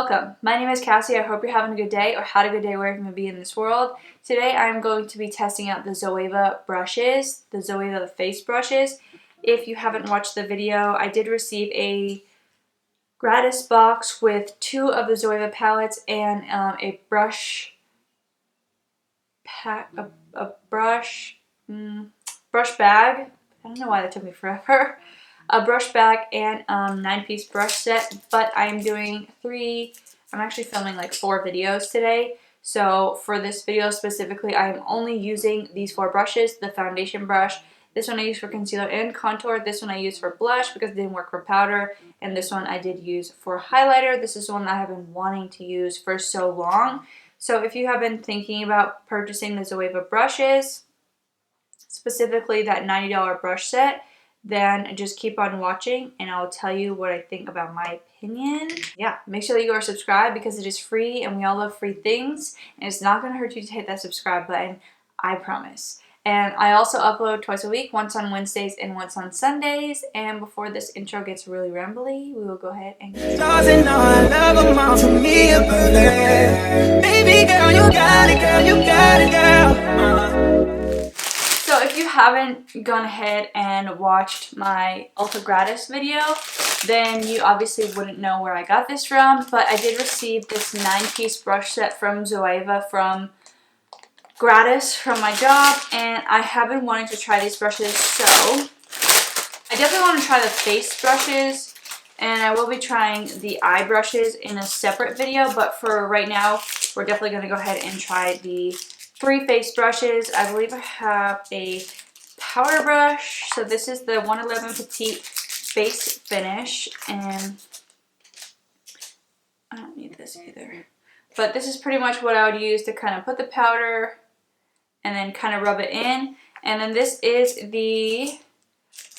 Welcome. My name is Cassie. I hope you're having a good day or had a good day wherever you may be in this world. Today I'm going to be testing out the ZOEVA brushes, the ZOEVA face brushes. If you haven't watched the video, I did receive a gratis box with 2 of the ZOEVA palettes and a brush pack, a brush bag. I don't know why that took me forever. A brush bag and 9-piece brush set, but I'm doing 3, I'm actually filming like 4 videos today. So for this video specifically, I'm only using these 4 brushes. The foundation brush, this one I use for concealer and contour, this one I use for blush because it didn't work for powder, and this one I did use for highlighter. This is one I have been wanting to use for so long. So if you have been thinking about purchasing the ZOEVA brushes, specifically that $90 brush set, then just keep on watching and I'll tell you what I think about my opinion. Yeah, make sure that you are subscribed because it is free and we all love free things, and it's not going to hurt you to hit that subscribe button, I promise. And I also upload twice a week, once on Wednesdays and once on Sundays. And before this intro gets really rambly, we will go ahead and get started. Baby girl, you got it, girl, you got it, girl. So if you haven't gone ahead and watched my Ultra Gratis video, then you obviously wouldn't know where I got this from, but I did receive this 9-piece brush set from ZOEVA from gratis from my job, and I have been wanting to try these brushes, so I definitely want to try the face brushes, and I will be trying the eye brushes in a separate video, but for right now, we're definitely going to go ahead and try the 3 face brushes. I believe I have a powder brush. So this is the 111 Petite Face Finish, and I don't need this either. But this is pretty much what I would use to kind of put the powder and then kind of rub it in. And then this is the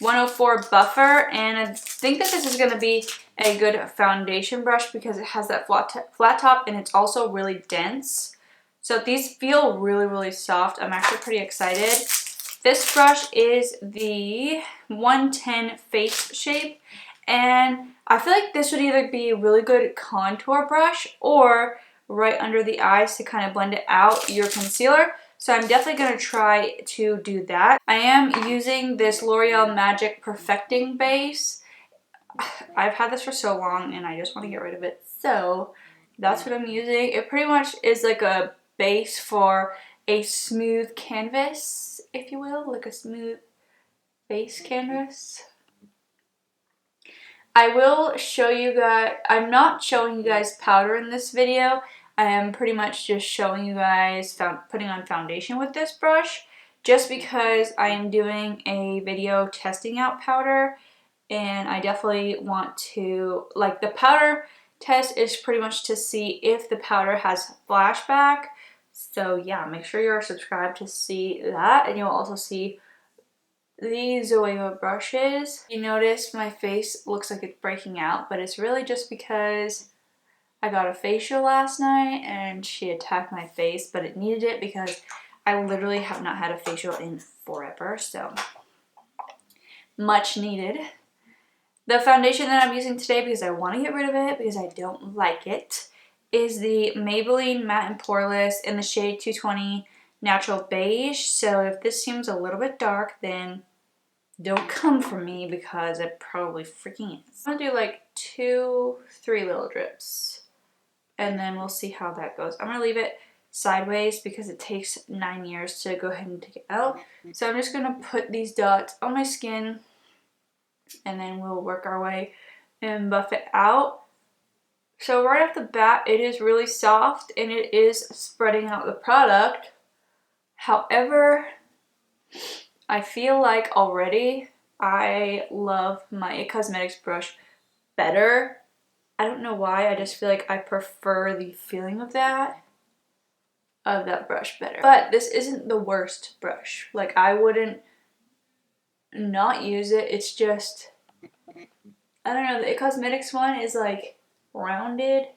104 Buffer, and I think that this is going to be a good foundation brush because it has that flat top and it's also really dense. So these feel really, really soft. I'm actually pretty excited. This brush is the 110 Face Shape, and I feel like this would either be a really good contour brush or right under the eyes to kind of blend it out, your concealer. So I'm definitely going to try to do that. I am using this L'Oreal Magic Perfecting Base. I've had this for so long and I just want to get rid of it. So that's what I'm using. It pretty much is like a base for a smooth canvas, if you will, like a smooth base canvas. I will show you guys, I'm not showing you guys powder in this video. I am pretty much just showing you guys putting on foundation with this brush, just because I am doing a video testing out powder, and I definitely want to, like, the powder test is pretty much to see if the powder has flashback. So yeah, make sure you're subscribed to see that, and you'll also see the ZOEVA brushes. You notice my face looks like it's breaking out, but it's really just because I got a facial last night and she attacked my face, but it needed it because I literally have not had a facial in forever, so much needed. The foundation that I'm using today, because I want to get rid of it because I don't like it, is the Maybelline Matte and Poreless in the shade 220 Natural Beige. So if this seems a little bit dark, then don't come for me because it probably freaking is. I'm gonna do like 2-3 little drips, and then we'll see how that goes. I'm gonna leave it sideways because it takes 9 years to go ahead and take it out. So I'm just gonna put these dots on my skin, and then we'll work our way and buff it out. So right off the bat, it is really soft and it is spreading out the product. However, I feel like already I love my Cosmetics brush better. I don't know why, I just feel like I prefer the feeling of that brush better. But this isn't the worst brush. Like, I wouldn't not use it. It's just, I don't know, the Cosmetics one is like rounded.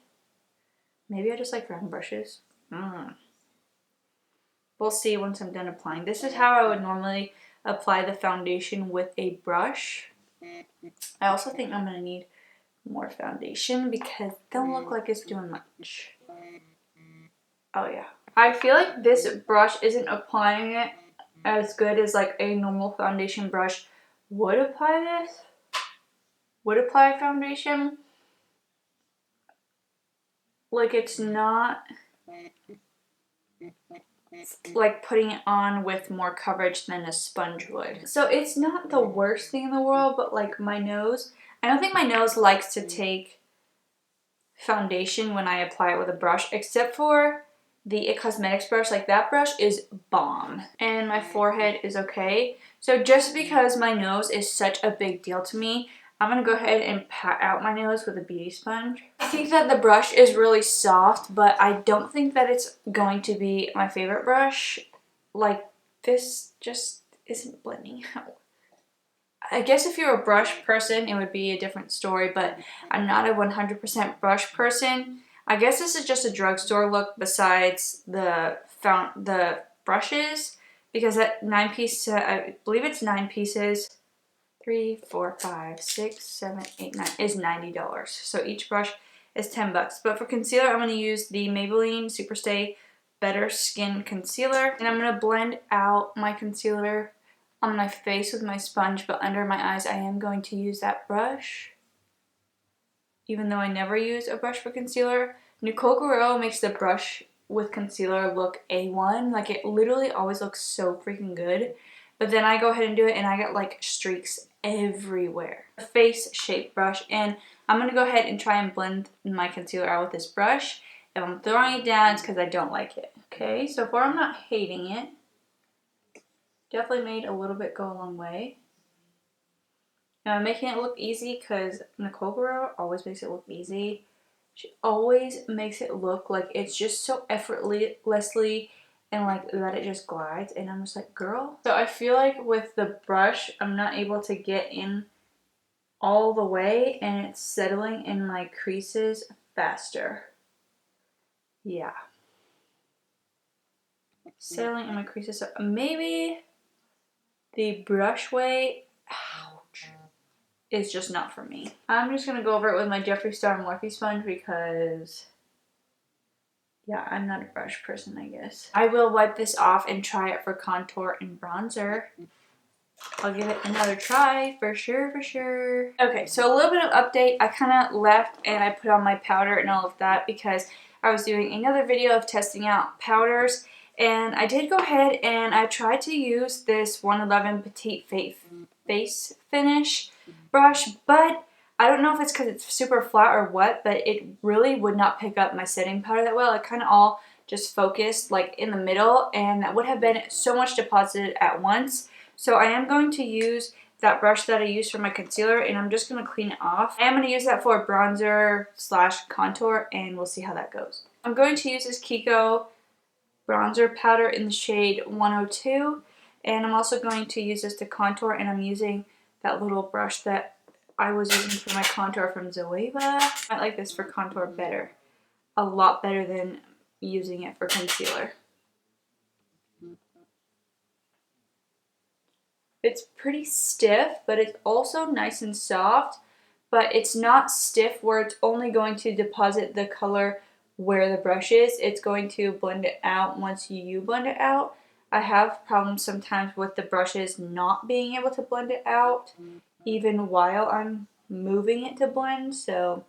Maybe I just like round brushes. We'll see once I'm done applying. This is how I would normally apply the foundation with a brush. I also think I'm going to need more foundation because it don't look like it's doing much. Oh yeah. I feel like this brush isn't applying it as good as like a normal foundation brush would apply this. Would apply foundation. Like it's not like putting it on with more coverage than a sponge would. So it's not the worst thing in the world, but like my nose, I don't think my nose likes to take foundation when I apply it with a brush, except for the IT Cosmetics brush. Like that brush is bomb. And my forehead is okay. So just because my nose is such a big deal to me, I'm going to go ahead and pat out my nose with a beauty sponge. I think that the brush is really soft, but I don't think that it's going to be my favorite brush. Like this just isn't blending out. I guess if you're a brush person, it would be a different story, but I'm not a 100% brush person. I guess this is just a drugstore look besides the brushes, because that 9-piece set, I believe it's 9 pieces, 3, 4, 5, 6, 7, 8, 9, is $90. So each brush is $10. But for concealer, I'm going to use the Maybelline Superstay Better Skin Concealer. And I'm going to blend out my concealer on my face with my sponge, but under my eyes I am going to use that brush. Even though I never use a brush for concealer. Nicole Guerrero makes the brush with concealer look A1. Like it literally always looks so freaking good. But then I go ahead and do it and I get like streaks everywhere. A face shape brush, and I'm going to go ahead and try and blend my concealer out with this brush. If I'm throwing it down, it's because I don't like it. Okay, so far I'm not hating it. Definitely made a little bit go a long way. Now I'm making it look easy because Nicole Guerrero always makes it look easy. She always makes it look like it's just so effortlessly and like that it just glides, and I'm just like, girl. So I feel like with the brush I'm not able to get in all the way, and it's settling in my creases faster. Yeah. Settling in my creases. So maybe the brush way, ouch, is just not for me. I'm just gonna go over it with my Jeffree Star Morphe sponge because, yeah, I'm not a brush person, I guess. I will wipe this off and try it for contour and bronzer. I'll give it another try for sure, for sure. Okay, so a little bit of update. I kind of left and I put on my powder and all of that because I was doing another video of testing out powders. And I did go ahead and I tried to use this 111 Petite Face Finish brush, but I don't know if it's because it's super flat or what, but it really would not pick up my setting powder that well. It kind of all just focused like in the middle, and that would have been so much deposited at once. So I am going to use that brush that I used for my concealer, and I'm just going to clean it off. I am going to use that for bronzer / contour, and we'll see how that goes. I'm going to use this Kiko bronzer powder in the shade 102, and I'm also going to use this to contour, and I'm using that little brush that I was using for my contour from ZOEVA. I might like this for contour better. A lot better than using it for concealer. It's pretty stiff, but it's also nice and soft, but it's not stiff where it's only going to deposit the color where the brush is. It's going to blend it out once you blend it out. I have problems sometimes with the brushes not being able to blend it out even while I'm moving it to blend, so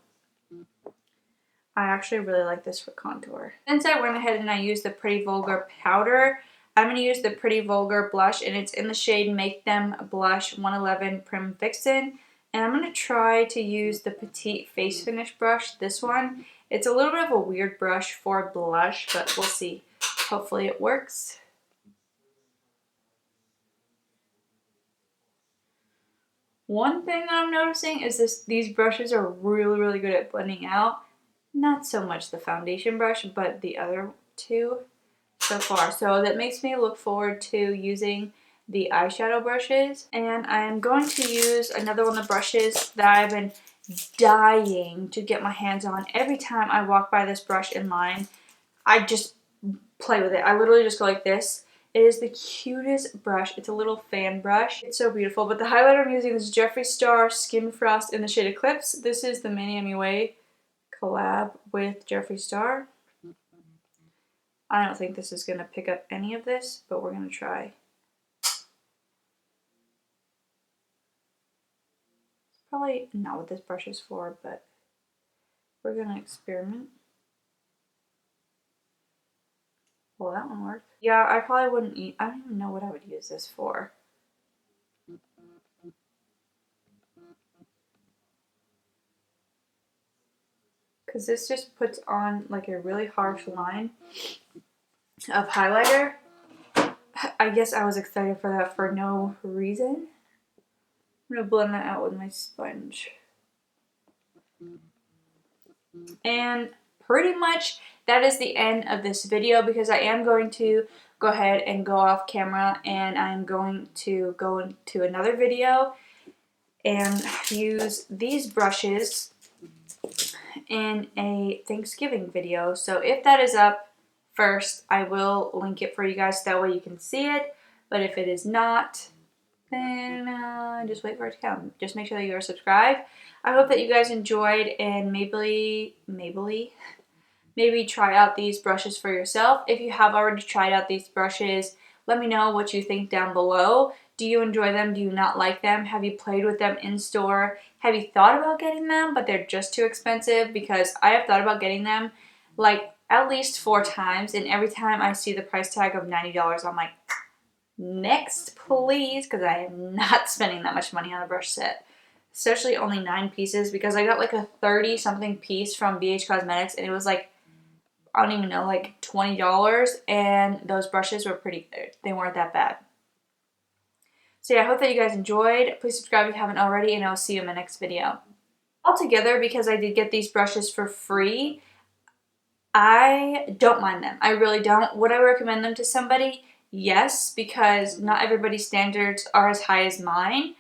I actually really like this for contour. Since I went ahead and I used the Pretty Vulgar powder, I'm going to use the Pretty Vulgar blush, and it's in the shade Make Them Blush 111 Prim Vixen. And I'm going to try to use the Petite Face Finish brush, this one. It's a little bit of a weird brush for blush, but we'll see. Hopefully it works. One thing that I'm noticing is these brushes are really, really good at blending out. Not so much the foundation brush, but the other two so far. So that makes me look forward to using the eyeshadow brushes. And I'm going to use another one of the brushes that I've been dying to get my hands on. Every time I walk by this brush in line, I just play with it. I literally just go like this, It is the cutest brush. It's a little fan brush. It's so beautiful. But the highlighter I'm using is Jeffree Star Skin Frost in the shade Eclipse. This is the Mini MUA collab with Jeffree Star. I don't think this is going to pick up any of this, but we're going to try. Probably not what this brush is for, but we're going to experiment. Well, that one worked. Yeah, I probably wouldn't I don't even know what I would use this for. Because this just puts on like a really harsh line of highlighter. I guess I was excited for that for no reason. I'm going to blend that out with my sponge. And pretty much that is the end of this video, because I am going to go ahead and go off camera and I'm going to go into another video and use these brushes in a Thanksgiving video. So if that is up first, I will link it for you guys, that way you can see it. But if it is not, then just wait for it to come. Just make sure that you are subscribed. I hope that you guys enjoyed, and maybe try out these brushes for yourself. If you have already tried out these brushes, let me know what you think down below. Do you enjoy them? Do you not like them? Have you played with them in store? Have you thought about getting them, but they're just too expensive? Because I have thought about getting them like at least 4 times, and every time I see the price tag of $90, I'm like, next please, because I am not spending that much money on a brush set. Especially only 9 pieces, because I got like a 30 something piece from BH Cosmetics and it was like, I don't even know, like $20, and those brushes were pretty good. They weren't that bad. So yeah, I hope that you guys enjoyed. Please subscribe if you haven't already, and I'll see you in my next video. Altogether, because I did get these brushes for free, I don't mind them. I really don't. Would I recommend them to somebody? Yes, because not everybody's standards are as high as mine.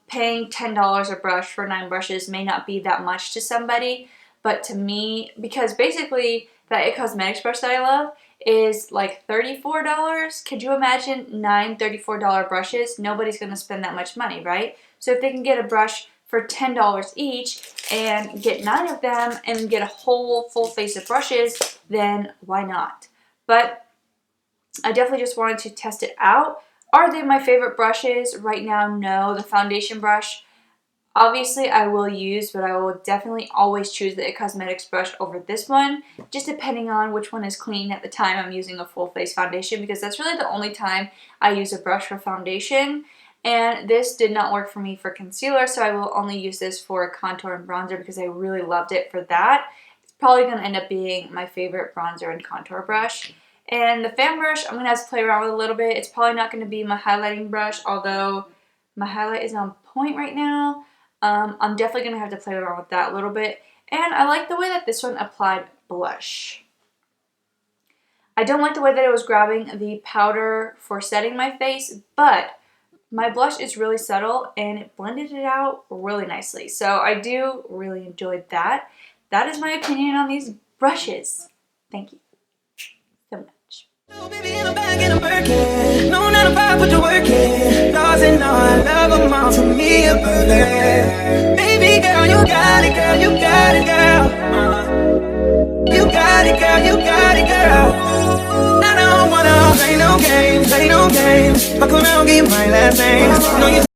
Paying $10 a brush for 9 brushes may not be that much to somebody, but to me, because basically that Cosmetics brush that I love is like $34. Could you imagine 9 $34 brushes? Nobody's going to spend that much money, right? So if they can get a brush for $10 each and get 9 of them and get a whole full face of brushes, then why not? But I definitely just wanted to test it out. Are they my favorite brushes? Right now, no. The foundation brush, obviously I will use, but I will definitely always choose the Cosmetics brush over this one, just depending on which one is clean at the time I'm using a full face foundation, because that's really the only time I use a brush for foundation. And this did not work for me for concealer, so I will only use this for contour and bronzer because I really loved it for that. It's probably going to end up being my favorite bronzer and contour brush. And the fan brush, I'm going to have to play around with a little bit. It's probably not going to be my highlighting brush, although my highlight is on point right now. I'm definitely going to have to play around with that a little bit. And I like the way that this one applied blush. I don't like the way that it was grabbing the powder for setting my face, but my blush is really subtle and it blended it out really nicely. So I do really enjoy that. That is my opinion on these brushes. Thank you so much. No, baby, in a bag and a Birkin. No, not about put the work in. Laws and all, I love them all. For me, a burden. Baby girl, you got it, girl. You got it, girl. You got it, girl. You got it, girl. I don't wanna play no games, play no games. Fuck around, be my last name. No, you